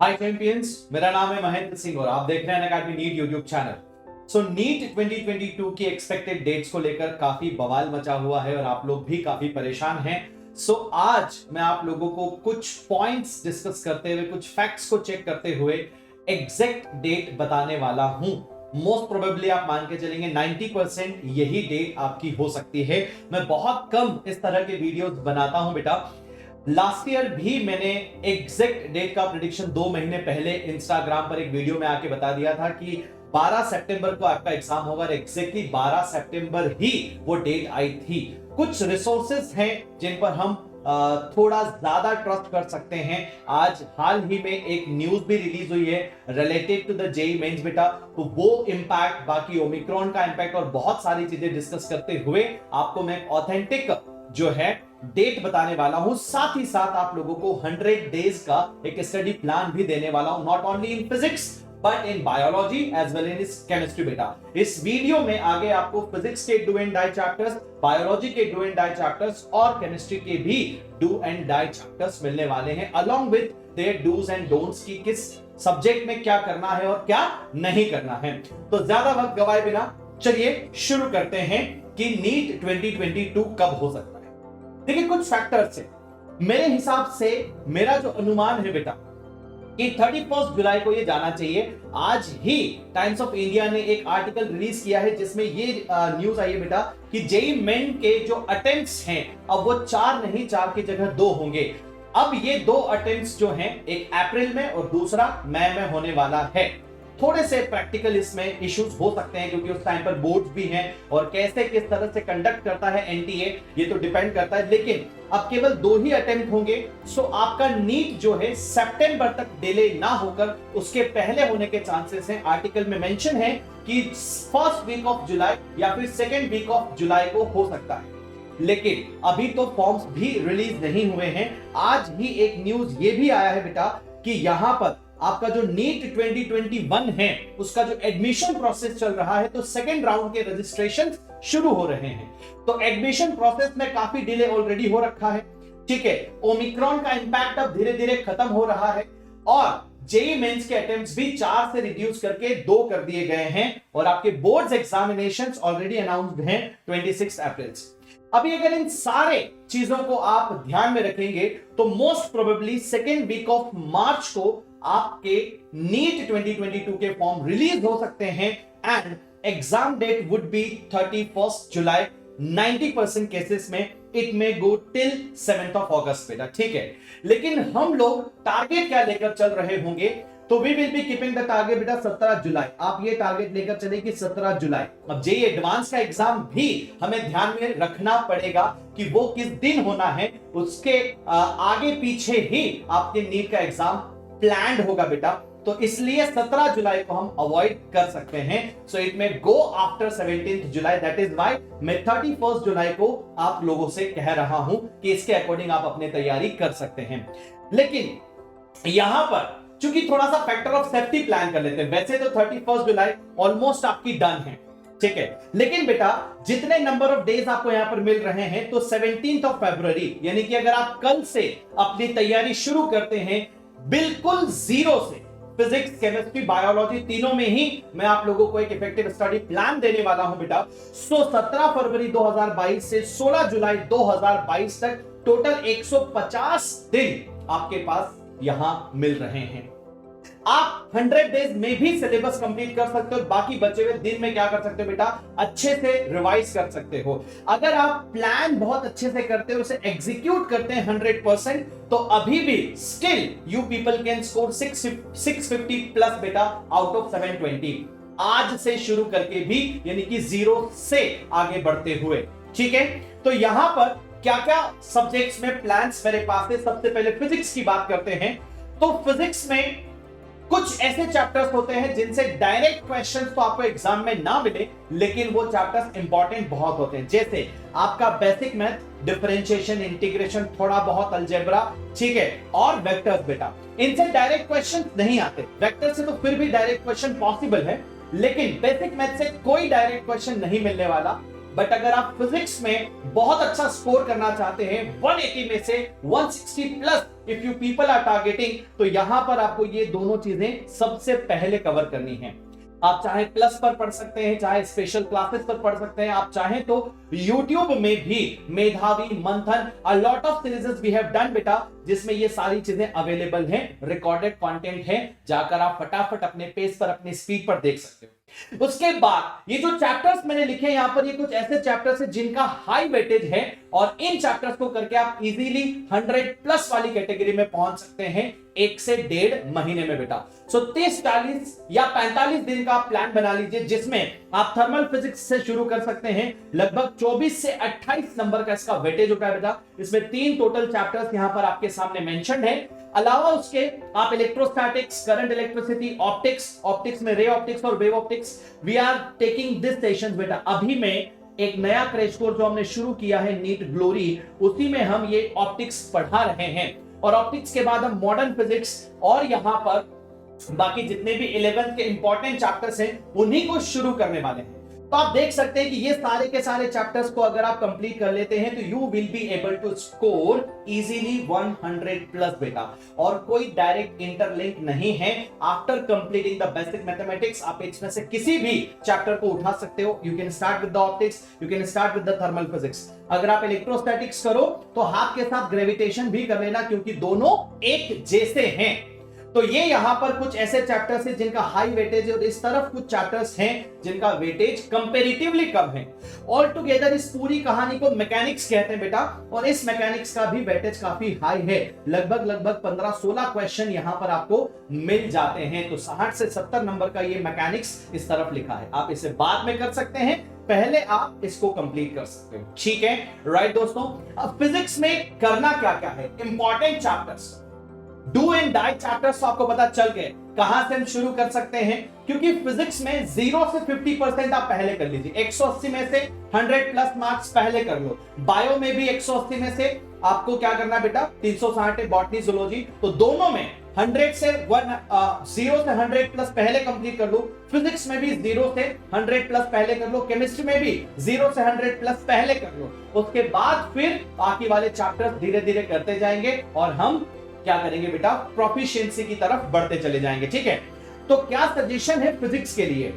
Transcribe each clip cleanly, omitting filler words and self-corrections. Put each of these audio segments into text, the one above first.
हाय champions, मेरा नाम है महेंद्र सिंह और आप देख रहे हैं अनअकैडमी नीट यूट्यूब चैनल। सो नीट 2022 की एक्सपेक्टेड डेट्स को लेकर काफी बवाल मचा हुआ है और आप लोग भी काफी परेशान हैं। सो आज मैं आप लोगों को कुछ पॉइंट्स डिस्कस करते हुए, कुछ फैक्ट्स को चेक करते हुए एग्जैक्ट डेट बताने वाला हूं। मोस्ट प्रोबेबली आप मान के चलेंगे 90% यही डेट आपकी हो सकती है। मैं बहुत कम इस तरह के वीडियोस बनाता हूं बेटा। लास्ट ईयर भी मैंने एग्जैक्ट डेट का प्रेडिक्शन 2 महीने पहले इंस्टाग्राम पर एक वीडियो में आके बता दिया था कि 12 सितंबर को आपका एग्जाम होगा और एग्जैक्टली 12 सितंबर ही वो डेट आई थी। कुछ रिसोर्सेज हैं जिन पर हम थोड़ा ज्यादा ट्रस्ट कर सकते हैं। आज हाल ही में एक न्यूज भी रिलीज हुई है related to the JEE mains बेटा, तो वो इंपैक्ट, बाकी ओमिक्रॉन का इंपैक्ट और बहुत सारी चीजें डिस्कस करते हुए आपको मैं ऑथेंटिक जो है डेट बताने वाला हूं। साथ ही साथ आप लोगों को 100 डेज का एक स्टडी प्लान भी देने वाला हूं, not only in physics but in biology as well in chemistry बेटा। इस वीडियो में आगे आपको फिजिक्स के do and die chapters, biology के डू एंड डाई चैप्टर्स और केमिस्ट्री के भी डू एंड डाई चैप्टर्स मिलने वाले हैं, along with their dos and don'ts की किस सब्जेक्ट में क्या करना है और क्या नहीं करना है। तो ज्यादा वक्त गवाए बिना चलिए शुरू करते हैं कि नीट 2022 कब हो सकता है। देखिए, कुछ फैक्टर्स है मेरे हिसाब से, मेरा जो अनुमान है बेटा कि 31 जुलाई को ये जाना चाहिए। आज ही टाइम्स ऑफ इंडिया ने एक आर्टिकल रिलीज किया है जिसमें ये न्यूज आई है बेटा कि जेईई मेन के जो अटेम्प्ट्स हैं अब वो 4 नहीं, 4 की जगह 2 होंगे। अब ये 2 अटेम्प्ट्स जो हैं, एक अप्रैल में और दूसरा मई में होने वाला है। थोड़े से प्रैक्टिकल इसमें इश्यूज हो सकते हैं क्योंकि उस टाइम पर बोर्ड्स भी हैं और कैसे किस तरह से कंडक्ट करता है एनटीए ये तो डिपेंड करता है, लेकिन अब केवल 2 ही अटेम्प्ट होंगे। सो आपका नीट जो है सितंबर तक डिले ना होकर उसके पहले होने के चांसेस हैं। आर्टिकल में मेंशन है कि फर्स्ट वीक ऑफ जुलाई या फिर सेकेंड वीक ऑफ जुलाई को हो सकता है, लेकिन अभी तो फॉर्म्स भी रिलीज नहीं हुए हैं। आज ही एक न्यूज ये भी आया है बेटा कि यहां पर आपका जो नीट 2021 है उसका जो एडमिशन प्रोसेस चल रहा है, तो सेकेंड राउंड के रजिस्ट्रेशन शुरू हो रहे हैं। तो एडमिशन प्रोसेस में काफी डिले ऑलरेडी हो रखा है, ठीक है। ओमिक्रॉन का इंपैक्ट अब धीरे धीरे खत्म हो रहा है और जेईई मेंस के अटेम्प्ट्स भी 4 से रिड्यूस करके 2 कर दिए गए हैं और आपके बोर्ड्स एग्जामिनेशंस ऑलरेडी अनाउंस्ड हैं 26 अप्रैल से। अभी अगर इन सारे चीजों को आप ध्यान में रखेंगे तो most probably second week of March को आपके नीट 2022 के फॉर्म रिलीज हो सकते हैं and exam date would be 31 July. 90% cases में it may go till 7th of August बेटा, ठीक है। लेकिन हम लोग टारगेट क्या लेकर चल रहे होंगे, तो we will be keeping the target बेटा 17 जुलाई। आप ये टारगेट लेकर चले कि 17 जुलाई। अब जेईई एडवांस का एग्जाम भी हमें ध्यान में रखना पड़ेगा कि वो किस दिन होना है, उसके आगे पीछे ही आपके नीट का एग्जाम प्लान्ड होगा बेटा। तो इसलिए 17 जुलाई को हम अवॉइड कर सकते हैं। So it may go after 17th July, that is why मैं 31 जुलाई को आप लोगों से कह रहा हूं कि इसके अकॉर्डिंग आप अपनी तैयारी कर सकते हैं। लेकिन यहां पर चूंकि थोड़ा सा फैक्टर ऑफ सेफ्टी प्लान कर लेते हैं। वैसे तो 31 जुलाई ऑलमोस्ट आपकी डन है, ठीक है, लेकिन बेटा जितने नंबर ऑफ डेज आपको यहां पर मिल रहे हैं, तो 17th ऑफ फरवरी यानी कि अगर आप कल से अपनी तैयारी शुरू करते हैं बिल्कुल जीरो से, फिजिक्स, केमिस्ट्री, बायोलॉजी तीनों में ही मैं आप लोगों को एक इफेक्टिव स्टडी प्लान देने वाला हूं बेटा। सो 17 फरवरी 2022 से 16 जुलाई 2022 तक टोटल 150 दिन आपके पास यहां मिल रहे हैं। आप 100 डेज में भी सिलेबस कंप्लीट कर सकते हो, बाकी बचे हुए दिन में क्या कर सकते हो बेटा, अच्छे से रिवाइज कर सकते हो। अगर आप प्लान बहुत अच्छे से करते हो, उसे एग्जीक्यूट करते हैं 100%, तो अभी भी still you people can score 650 plus बेटा आउट ऑफ 720 आज से शुरू करके भी, यानी कि 0 से आगे बढ़ते हुए, ठीक है। तो यहां पर क्या क्या सब्जेक्ट्स में प्लान्स मेरे पास है। सबसे पहले फिजिक्स की बात करते हैं। तो फिजिक्स में कुछ ऐसे चैप्टर्स होते हैं जिनसे डायरेक्ट क्वेश्चंस तो आपको एग्जाम में ना मिले, लेकिन वो चैप्टर्स इंपॉर्टेंट बहुत होते हैं, जैसे आपका बेसिक मैथ, डिफरेंशिएशन, इंटीग्रेशन, थोड़ा बहुत अलजेब्रा, ठीक है, और वेक्टर्स बेटा। इनसे डायरेक्ट क्वेश्चन नहीं आते। वेक्टर से तो फिर भी डायरेक्ट क्वेश्चन पॉसिबल है, लेकिन बेसिक मैथ से कोई डायरेक्ट क्वेश्चन नहीं मिलने वाला। बट अगर आप फिजिक्स में बहुत अच्छा स्कोर करना चाहते हैं 180 में से 160 plus if you people are targeting, तो यहां पर आपको ये दोनों चीजें सबसे पहले कवर करनी है। आप चाहे प्लस पर पढ़ सकते हैं, चाहे स्पेशल क्लासेस पर पढ़ सकते हैं, आप चाहे तो YouTube में भी Medhavi Manthan a lot of series we have done बेटा, जिसमें ये सारी चीजें अवेलेबल हैं, रिकॉर्डेड कंटेंट है, जाकर आप फटाफट अपने पेस पर अपनी स्पीड पर देख सकते हो। उसके बाद ये जो चैप्टर्स मैंने लिखे हैं यहां पर, ये कुछ ऐसे चैप्टर्स हैं जिनका हाई वेटेज है और इन चैप्टर्स को करके आप इजीली 100 प्लस वाली कैटेगरी में पहुंच सकते हैं 1 से 1.5 महीने में बेटा। सो 30, 40 या 45 दिन का प्लान बना लीजिए, जिसमें आप थर्मल फिजिक्स से शुरू कर सकते हैं। लगभग 24 से 28 नंबर का इसका वेटेज होता है बेटा। इसमें 3 टोटल चैप्टर्स यहां पर आपके सामने मेंशन्ड है। अलावा उसके आप इलेक्ट्रोस्टैटिक्स, करंट इलेक्ट्रिसिटी, ऑप्टिक्स में रे ऑप्टिक्स और wave optics, we are taking this sessions बेटा। अभी में एक नया क्रैश कोर्स जो हमने शुरू किया है नीट ग्लोरी, उसी में हम ये ऑप्टिक्स पढ़ा रहे हैं और ऑप्टिक्स के बाद हम मॉडर्न फिजिक्स और यहां पर बाकी जितने भी 11th के इंपॉर्टेंट चैप्टर्स हैं उन्हीं को शुरू करने वाले हैं। तो आप देख सकते हैं कि ये सारे के सारे चैप्टर्स को अगर आप कंप्लीट कर लेते हैं तो you will be able to score easily 100 plus बेटा। और कोई डायरेक्ट इंटरलिंक नहीं है। After completing the basic mathematics आप इसमें से किसी भी चैप्टर को उठा सकते हो। You can start with the optics, you can start with the thermal physics. अगर आप इलेक्ट्रोस्टैटिक्स करो तो हाथ के साथ ग्रेविटेशन भी कर लेना, क्योंकि दोनों एक जैसे हैं। तो ये यहां पर कुछ ऐसे चैप्टर्स हैं जिनका हाई वेटेज है और इस तरफ कुछ चैप्टर्स हैं जिनका वेटेज कंपैरेटिवली कम है। ऑल टुगेदर इस पूरी कहानी को मैकेनिक्स कहते हैं बेटा, और इस मैकेनिक्स का भी वेटेज काफी हाई है। लगभग 15-16 क्वेश्चन यहां पर आपको मिल जाते हैं। तो 60 से 70 नंबर का ये मैकेनिक्स इस तरफ लिखा है। आप इसे बाद में कर सकते हैं, पहले आप इसको कंप्लीट कर सकते हो। ठीक है, राइट दोस्तों। अब फिजिक्स में करना क्या क्या है, important chapters, do and die chapters तो आपको पता चल गए कहां से हम शुरू कर सकते हैं। क्योंकि फिजिक्स में 0 से 50% आप पहले कर लीजिए। 180 में से 100 प्लस मार्क्स पहले कर लो। बायो में भी 180 में से आपको क्या करना है बेटा, 360 बॉटनी जूलॉजी, तो दोनों में 0 से 100 प्लस पहले कंप्लीट कर लो। फिजिक्स में भी 0 से 100 प्लस पहले कर लो। केमिस्ट्री में भी 0 से 100 प्लस पहले कर लो। उसके बाद फिर बाकी वाले चैप्टर्स धीरे धीरे करते जाएंगे और हम क्या करेंगे बेटा, प्रोफिशिएंसी की तरफ बढ़ते चले जाएंगे। ठीक है, तो क्या सजेशन है फिजिक्स के लिए?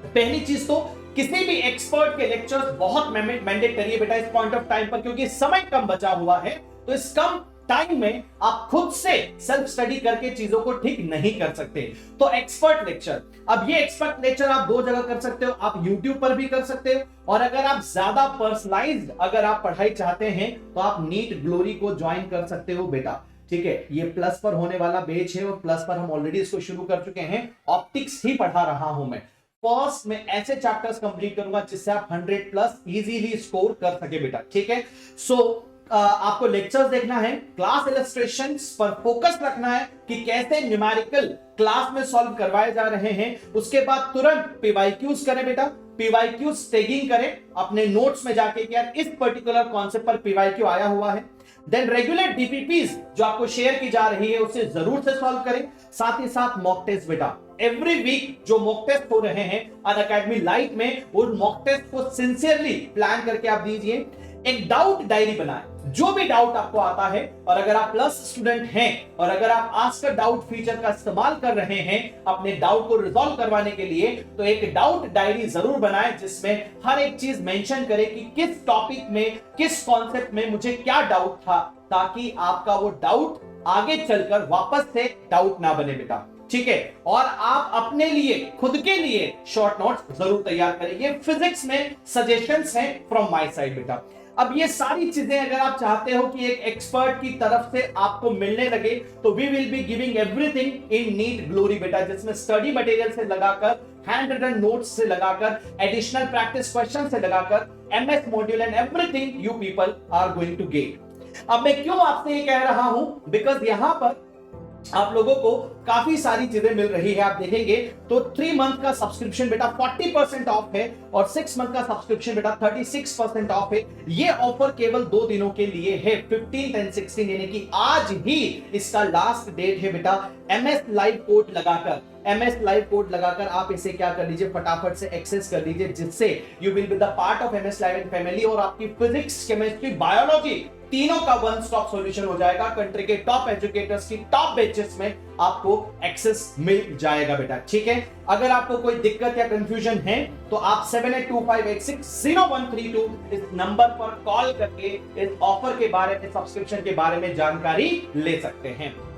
पहली चीज तो किसी भी एक्सपर्ट के लेक्चर्स बहुत मैंडेटरी है बेटा इस पॉइंट ऑफ टाइम पर, क्योंकि समय कम बचा हुआ है। तो इस कम टाइम में आप खुद से सेल्फ स्टडी करके चीजों को ठीक नहीं कर सकते। तो एक्सपर्ट लेक्चर, अब ये एक्सपर्ट लेक्चर आप 2 जगह कर सकते हो। आप YouTube पर भी कर सकते हो, और अगर आप ज्यादा पर्सनलाइज्ड अगर आप पढ़ाई चाहते हैं तो आप नीट ग्लोरी को ज्वाइन कर सकते हो बेटा। ठीक है, ये प्लस पर होने वाला बैच है और प्लस पर हम ऑलरेडी इसको शुरू कर चुके हैं। ऑप्टिक्स ही पढ़ा रहा हूं मैं। फर्स्ट में ऐसे चैप्टर्स कंप्लीट करूंगा जिससे आप 100 प्लस इजीली स्कोर कर सके बेटा। ठीक है, सो आपको लेक्चर्स देखना है, क्लास इलस्ट्रेशंस पर फोकस रखना है कि कैसे न्यूमेरिकल क्लास में सॉल्व करवाए जा रहे हैं। उसके बाद तुरंत पीवाईक्यूज करें बेटा, पीवाईक्यूज टैगिंग करें अपने नोट्स में जाके कि यार इस पर्टिकुलर कॉन्सेप्ट पर पीवाईक्यू आया हुआ है। देन रेगुलर डीपीपीज जो आपको शेयर की जा रही है उसे जरूर से सॉल्व करें। साथ ही साथ मॉक टेस्ट बेटा, एवरी वीक जो मॉक टेस्ट हो रहे हैं अनअकैडमी लाइव में, उन मॉक टेस्ट को सिंसियरली प्लान करके आप दीजिए। एक डाउट डायरी बनाएं, जो भी डाउट आपको आता है, और अगर आप प्लस स्टूडेंट हैं और अगर आप आस्क अ डाउट फीचर का इस्तेमाल कर रहे हैं अपने डाउट को रिजॉल्व करवाने के लिए, तो एक डाउट डायरी जरूर बनाएं जिसमें हर एक चीज मेंशन करे कि किस टॉपिक में, किस कॉन्सेप्ट में मुझे क्या डाउट था, ताकि आपका वो डाउट आगे चलकर वापस से डाउट ना बने बेटा। ठीक है, और आप अपने लिए, खुद के लिए शॉर्ट नोट्स जरूर तैयार करें। ये फिजिक्स में सजेशंस हैं फ्रॉम माय साइड बेटा। अब ये सारी चीजें अगर आप चाहते हो कि एक एक्सपर्ट की तरफ से आपको मिलने लगे, तो we will be giving everything in NEET glory बेटा, जिसमें स्टडी मटेरियल से लगाकर, हैंड रिटन नोट्स से लगाकर, एडिशनल प्रैक्टिस क्वेश्चन से लगाकर, MS module and everything you people are going to get. अब मैं क्यों आपसे ये कह रहा हूं, बिकॉज यहां पर आप लोगों को काफी सारी चीजें मिल रही है। आप देखेंगे तो 3 मंथ का सब्सक्रिप्शन बेटा 40% ऑफ है और 6 मंथ का सब्सक्रिप्शन बेटा 36% ऑफ है। ये ऑफर केवल 2 दिनों के लिए है, 15 एंड 16, यानी कि आज ही इसका लास्ट डेट है बेटा। MS लाइव कोड लगाकर MS लाइव कोड लगाकर आप इसे क्या कर लीजिए, फटाफट से एक्सेस कर लीजिए, जिससे you will be the part of MS live and family और आपकी फिजिक्स, केमिस्ट्री, बायोलॉजी तीनों का वन स्टॉप सॉल्यूशन हो जाएगा। कंट्री के टॉप एजुकेटर्स की टॉप बैचेस में आपको एक्सेस मिल जाएगा बेटा, ठीक है। अगर आपको कोई दिक्कत या कंफ्यूजन है तो आप 7825860132 इस नंबर पर कॉल करके इस ऑफर के बारे में, सब्सक्रिप्शन के बारे में जानकारी ले सकते हैं।